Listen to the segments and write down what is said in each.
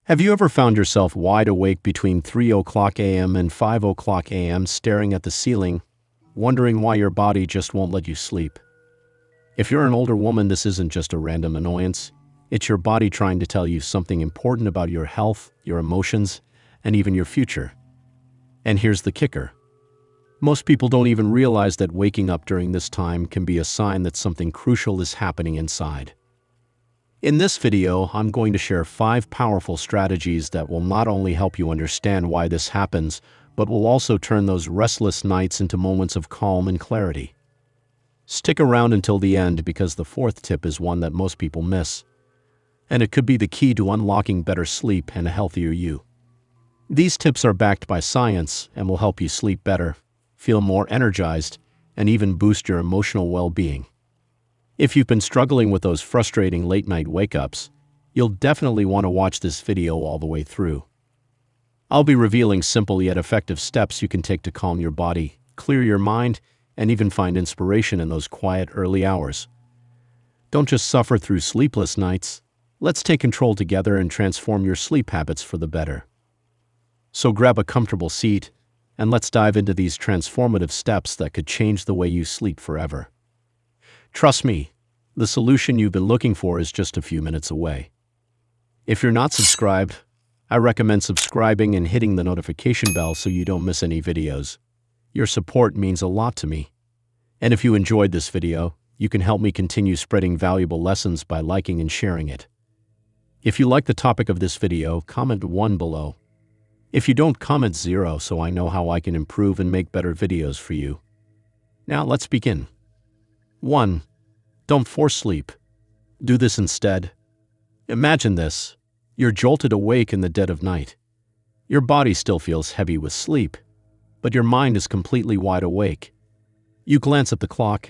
Have you ever found yourself wide awake between 3 o'clock a.m. and 5 o'clock a.m. staring at the ceiling, wondering why your body just won't let you sleep? If you're an older woman, this isn't just a random annoyance. It's your body trying to tell you something important about your health, your emotions, and even your future. And here's the kicker. Most people don't even realize that waking up during this time can be a sign that something crucial is happening inside. In this video, I'm going to share 5 powerful strategies that will not only help you understand why this happens, but will also turn those restless nights into moments of calm and clarity. Stick around until the end because the 4th tip is one that most people miss, and it could be the key to unlocking better sleep and a healthier you. These tips are backed by science and will help you sleep better, feel more energized, and even boost your emotional well-being. If you've been struggling with those frustrating late-night wake-ups, you'll definitely want to watch this video all the way through. I'll be revealing simple yet effective steps you can take to calm your body, clear your mind, and even find inspiration in those quiet early hours. Don't just suffer through sleepless nights. Let's take control together and transform your sleep habits for the better. So grab a comfortable seat, and let's dive into these transformative steps that could change the way you sleep forever. Trust me, the solution you've been looking for is just a few minutes away. If you're not subscribed, I recommend subscribing and hitting the notification bell so you don't miss any videos. Your support means a lot to me. And if you enjoyed this video, you can help me continue spreading valuable lessons by liking and sharing it. If you like the topic of this video, comment 1 below. If you don't, comment 0 so I know how I can improve and make better videos for you. Now let's begin. 1. Don't force sleep. Do this instead. Imagine this. You're jolted awake in the dead of night. Your body still feels heavy with sleep, but your mind is completely wide awake. You glance at the clock,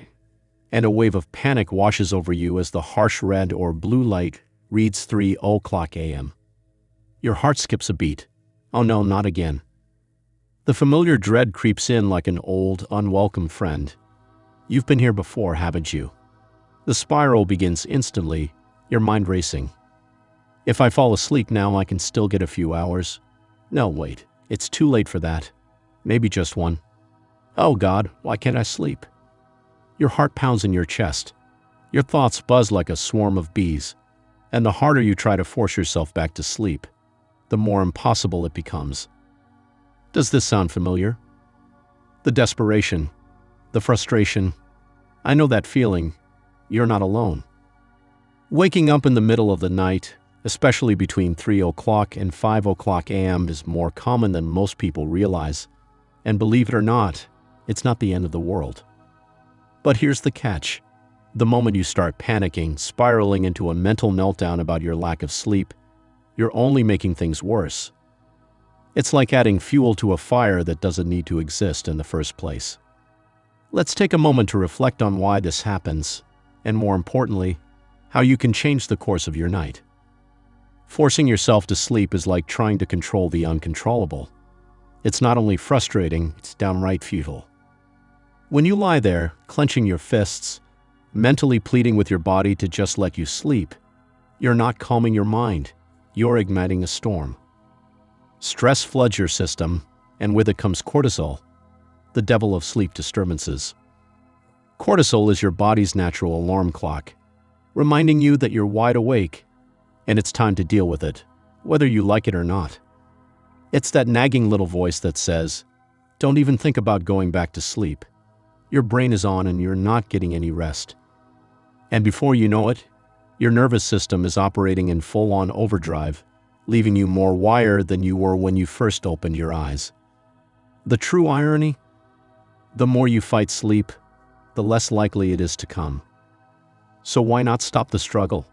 and a wave of panic washes over you as the harsh red or blue light reads 3 o'clock a.m. Your heart skips a beat. Oh no, not again. The familiar dread creeps in like an old, unwelcome friend. You've been here before, haven't you? The spiral begins instantly, your mind racing. If I fall asleep now, I can still get a few hours. No, wait, it's too late for that. Maybe just one. Oh God, why can't I sleep? Your heart pounds in your chest. Your thoughts buzz like a swarm of bees. And the harder you try to force yourself back to sleep, the more impossible it becomes. Does this sound familiar? The desperation, the frustration. I know that feeling. You're not alone. Waking up in the middle of the night, especially between 3 o'clock and 5 o'clock a.m., is more common than most people realize. And believe it or not, it's not the end of the world. But here's the catch. The moment you start panicking, spiraling into a mental meltdown about your lack of sleep, you're only making things worse. It's like adding fuel to a fire that doesn't need to exist in the first place. Let's take a moment to reflect on why this happens, and more importantly, how you can change the course of your night. Forcing yourself to sleep is like trying to control the uncontrollable. It's not only frustrating, it's downright futile. When you lie there, clenching your fists, mentally pleading with your body to just let you sleep, you're not calming your mind, you're igniting a storm. Stress floods your system, and with it comes cortisol, the devil of sleep disturbances. Cortisol is your body's natural alarm clock, reminding you that you're wide awake, and it's time to deal with it, whether you like it or not. It's that nagging little voice that says, don't even think about going back to sleep. Your brain is on and you're not getting any rest. And before you know it, your nervous system is operating in full-on overdrive, leaving you more wired than you were when you first opened your eyes. The true irony? The more you fight sleep, the less likely it is to come. So why not stop the struggle?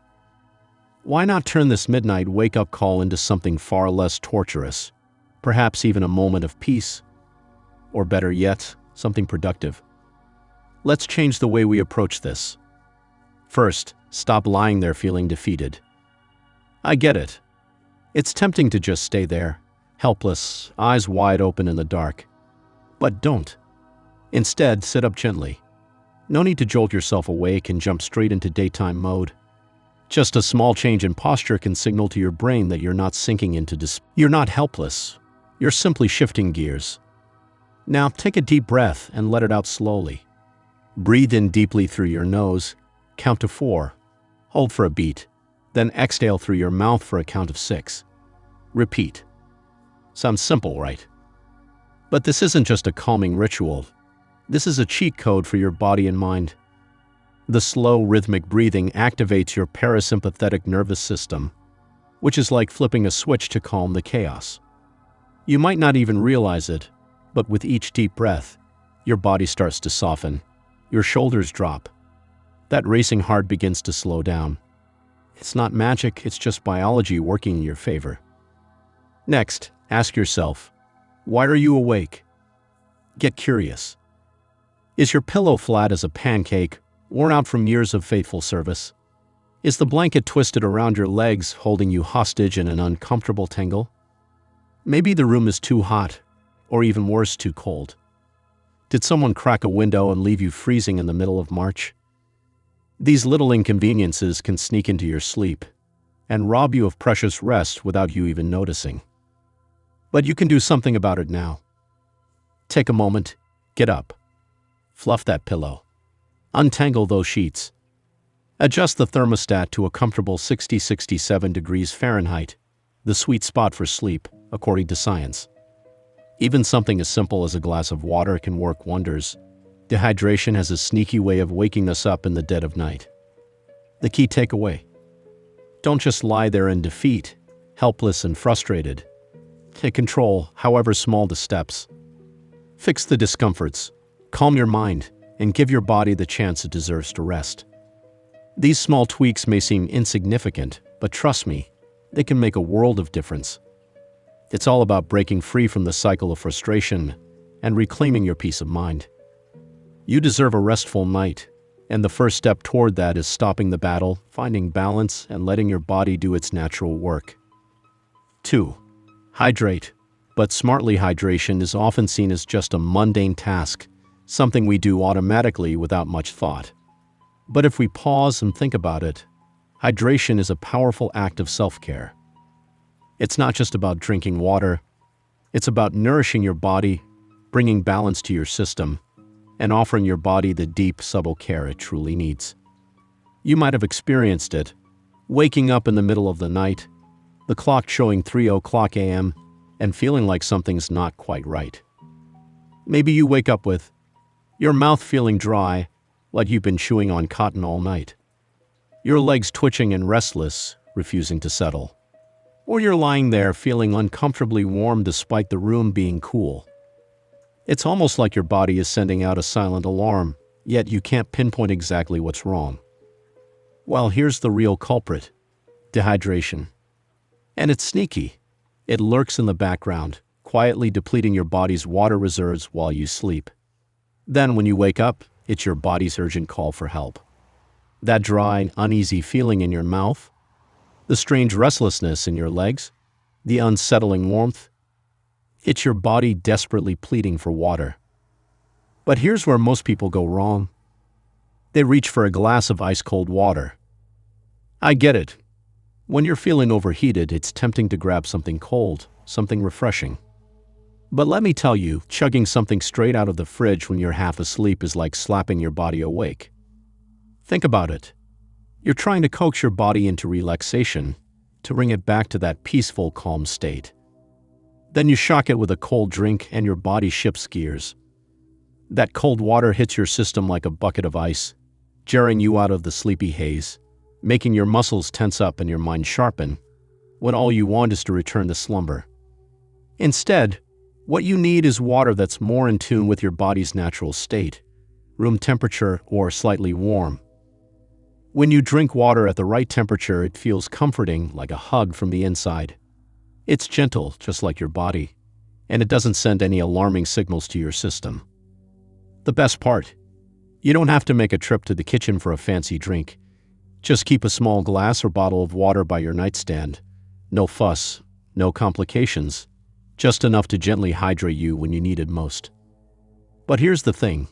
Why not turn this midnight wake-up call into something far less torturous, perhaps even a moment of peace, or better yet, something productive? Let's change the way we approach this. First, stop lying there feeling defeated. I get it. It's tempting to just stay there, helpless, eyes wide open in the dark. But don't. Instead, sit up gently. No need to jolt yourself awake and jump straight into daytime mode. Just a small change in posture can signal to your brain that you're not sinking into despair. You're not helpless. You're simply shifting gears. Now take a deep breath and let it out slowly. Breathe in deeply through your nose, count to 4, hold for a beat, then exhale through your mouth for a count of 6. Repeat. Sounds simple, right? But this isn't just a calming ritual. This is a cheat code for your body and mind. The slow, rhythmic breathing activates your parasympathetic nervous system, which is like flipping a switch to calm the chaos. You might not even realize it, but with each deep breath, your body starts to soften. Your shoulders drop. That racing heart begins to slow down. It's not magic, it's just biology working in your favor. Next, ask yourself, why are you awake? Get curious. Is your pillow flat as a pancake, worn out from years of faithful service? Is the blanket twisted around your legs, holding you hostage in an uncomfortable tangle? Maybe the room is too hot, or even worse, too cold. Did someone crack a window and leave you freezing in the middle of March? These little inconveniences can sneak into your sleep and rob you of precious rest without you even noticing. But you can do something about it now. Take a moment, get up, fluff that pillow, untangle those sheets, adjust the thermostat to a comfortable 60-67 degrees Fahrenheit, the sweet spot for sleep, according to science. Even something as simple as a glass of water can work wonders. Dehydration has a sneaky way of waking us up in the dead of night. The key takeaway: don't just lie there in defeat, helpless and frustrated. Take control, however small the steps. Fix the discomforts, calm your mind, and give your body the chance it deserves to rest. These small tweaks may seem insignificant, but trust me, they can make a world of difference. It's all about breaking free from the cycle of frustration and reclaiming your peace of mind. You deserve a restful night, and the first step toward that is stopping the battle, finding balance, and letting your body do its natural work. 2. Hydrate. But smartly, hydration is often seen as just a mundane task, something we do automatically without much thought. But if we pause and think about it, hydration is a powerful act of self-care. It's not just about drinking water. It's about nourishing your body, bringing balance to your system, and offering your body the deep, subtle care it truly needs. You might have experienced it, waking up in the middle of the night, the clock showing 3:00 a.m., and feeling like something's not quite right. Maybe you wake up with your mouth feeling dry, like you've been chewing on cotton all night, your legs twitching and restless, refusing to settle. Or you're lying there feeling uncomfortably warm despite the room being cool. It's almost like your body is sending out a silent alarm, yet you can't pinpoint exactly what's wrong. Well, here's the real culprit: dehydration. And it's sneaky. It lurks in the background, quietly depleting your body's water reserves while you sleep. Then when you wake up, it's your body's urgent call for help. That dry, uneasy feeling in your mouth, the strange restlessness in your legs, the unsettling warmth, it's your body desperately pleading for water. But here's where most people go wrong. They reach for a glass of ice-cold water. I get it. When you're feeling overheated, it's tempting to grab something cold, something refreshing. But let me tell you, chugging something straight out of the fridge when you're half asleep is like slapping your body awake. Think about it. You're trying to coax your body into relaxation, to bring it back to that peaceful, calm state. Then you shock it with a cold drink and your body shifts gears. That cold water hits your system like a bucket of ice, jarring you out of the sleepy haze, making your muscles tense up and your mind sharpen, when all you want is to return to slumber. Instead, what you need is water that's more in tune with your body's natural state, room temperature or slightly warm. When you drink water at the right temperature, it feels comforting, like a hug from the inside. It's gentle, just like your body, and it doesn't send any alarming signals to your system. The best part: you don't have to make a trip to the kitchen for a fancy drink. Just keep a small glass or bottle of water by your nightstand. No fuss, no complications, just enough to gently hydrate you when you need it most. But here's the thing: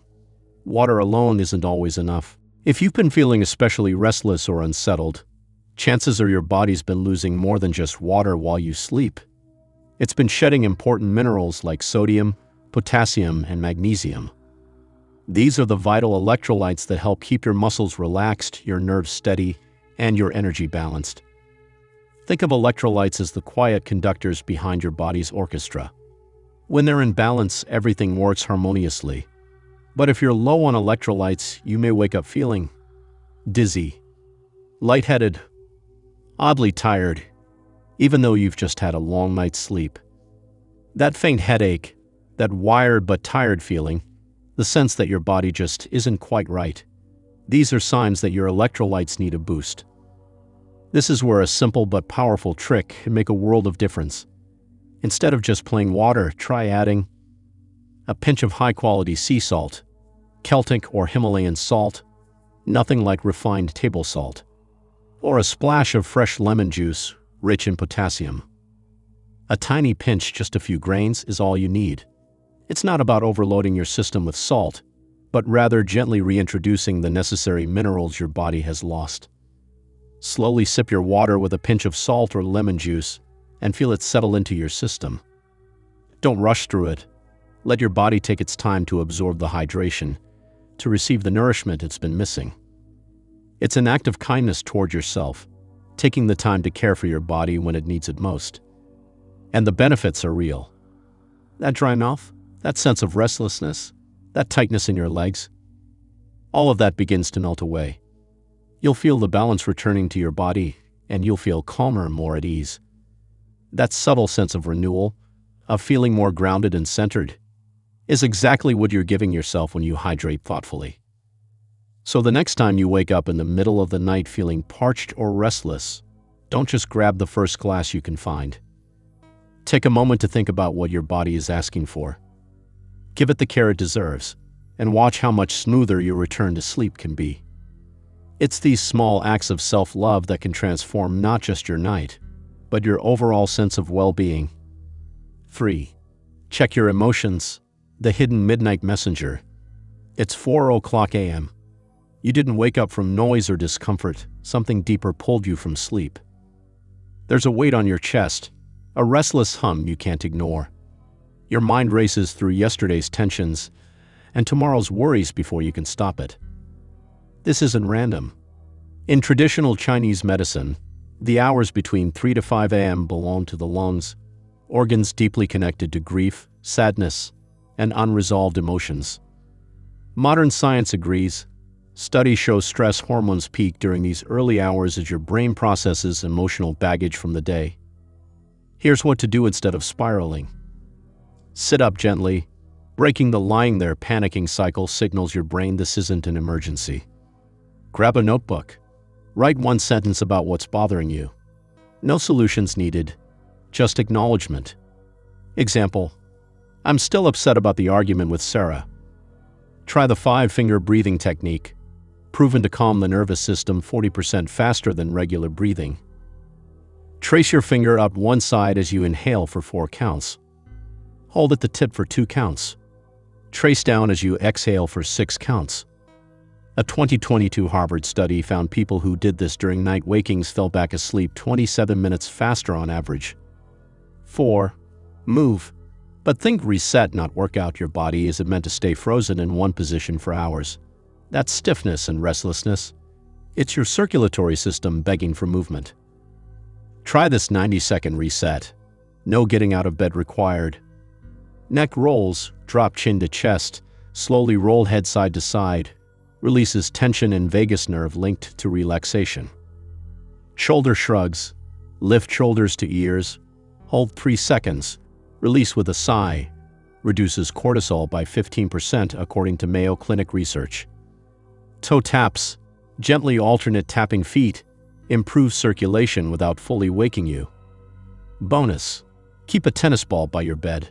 water alone isn't always enough. If you've been feeling especially restless or unsettled, chances are your body's been losing more than just water while you sleep. It's been shedding important minerals like sodium, potassium, and magnesium. These are the vital electrolytes that help keep your muscles relaxed, your nerves steady, and your energy balanced. Think of electrolytes as the quiet conductors behind your body's orchestra. When they're in balance, everything works harmoniously. But if you're low on electrolytes, you may wake up feeling dizzy, lightheaded, oddly tired, even though you've just had a long night's sleep. That faint headache, that wired but tired feeling, the sense that your body just isn't quite right, these are signs that your electrolytes need a boost. This is where a simple but powerful trick can make a world of difference. Instead of just plain water, try adding a pinch of high-quality sea salt, Celtic or Himalayan salt, nothing like refined table salt, or a splash of fresh lemon juice, rich in potassium. A tiny pinch, just a few grains, is all you need. It's not about overloading your system with salt, but rather gently reintroducing the necessary minerals your body has lost. Slowly sip your water with a pinch of salt or lemon juice and feel it settle into your system. Don't rush through it. Let your body take its time to absorb the hydration, to receive the nourishment it's been missing. It's an act of kindness toward yourself, taking the time to care for your body when it needs it most. And the benefits are real. That dry mouth, that sense of restlessness, that tightness in your legs, all of that begins to melt away. You'll feel the balance returning to your body, and you'll feel calmer and more at ease. That subtle sense of renewal, of feeling more grounded and centered, is exactly what you're giving yourself when you hydrate thoughtfully. So the next time you wake up in the middle of the night feeling parched or restless, don't just grab the first glass you can find. Take a moment to think about what your body is asking for. Give it the care it deserves, and watch how much smoother your return to sleep can be. It's these small acts of self-love that can transform not just your night, but your overall sense of well-being. 3. Check your emotions, the hidden midnight messenger. It's 4:00 a.m. You didn't wake up from noise or discomfort. Something deeper pulled you from sleep. There's a weight on your chest, a restless hum you can't ignore. Your mind races through yesterday's tensions and tomorrow's worries before you can stop it. This isn't random. In traditional Chinese medicine, the hours between 3 to 5 a.m. belong to the lungs, organs deeply connected to grief, sadness, and unresolved emotions. Modern science agrees. Studies show stress hormones peak during these early hours as your brain processes emotional baggage from the day. Here's what to do instead of spiraling. Sit up gently. Breaking the lying there panicking cycle signals your brain this isn't an emergency. Grab a notebook. Write one sentence about what's bothering you. No solutions needed, just acknowledgement. Example: I'm still upset about the argument with Sarah. Try the 5-finger breathing technique, proven to calm the nervous system 40% faster than regular breathing. Trace your finger up one side as you inhale for 4 counts. Hold at the tip for 2 counts. Trace down as you exhale for 6 counts. A 2022 Harvard study found people who did this during night wakings fell back asleep 27 minutes faster on average. 4. Move. But think reset, not workout. Your body isn't meant to stay frozen in one position for hours. That's stiffness and restlessness. It's your circulatory system begging for movement. Try this 90-second reset. No getting out of bed required. Neck rolls, drop chin to chest, slowly roll head side to side, releases tension in vagus nerve linked to relaxation. Shoulder shrugs, lift shoulders to ears, hold 3 seconds, release with a sigh, reduces cortisol by 15% according to Mayo Clinic research. Toe taps, gently alternate tapping feet, improves circulation without fully waking you. Bonus: keep a tennis ball by your bed.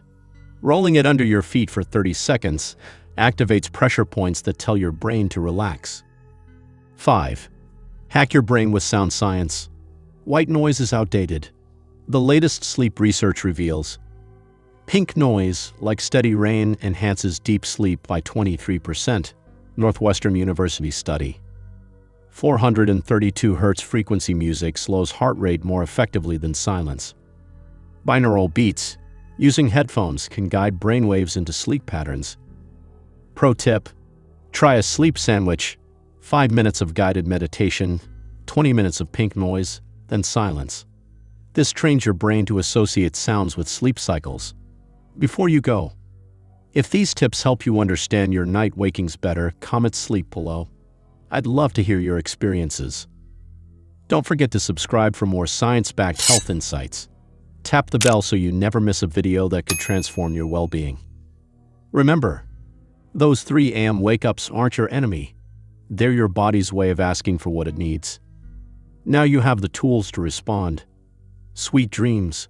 Rolling it under your feet for 30 seconds activates pressure points that tell your brain to relax. 5. Hack your brain with sound science. White noise is outdated. The latest sleep research reveals pink noise, like steady rain, enhances deep sleep by 23%, Northwestern University study. 432 Hz frequency music slows heart rate more effectively than silence. Binaural beats, using headphones, can guide brainwaves into sleep patterns. Pro tip: try a sleep sandwich. 5 minutes of guided meditation, 20 minutes of pink noise, then silence. This trains your brain to associate sounds with sleep cycles. Before you go, if these tips help you understand your night wakings better, comment sleep below. I'd love to hear your experiences. Don't forget to subscribe for more science-backed health insights. Tap the bell so you never miss a video that could transform your well-being. Remember, those 3 a.m. wake-ups aren't your enemy. They're your body's way of asking for what it needs. Now you have the tools to respond. Sweet dreams.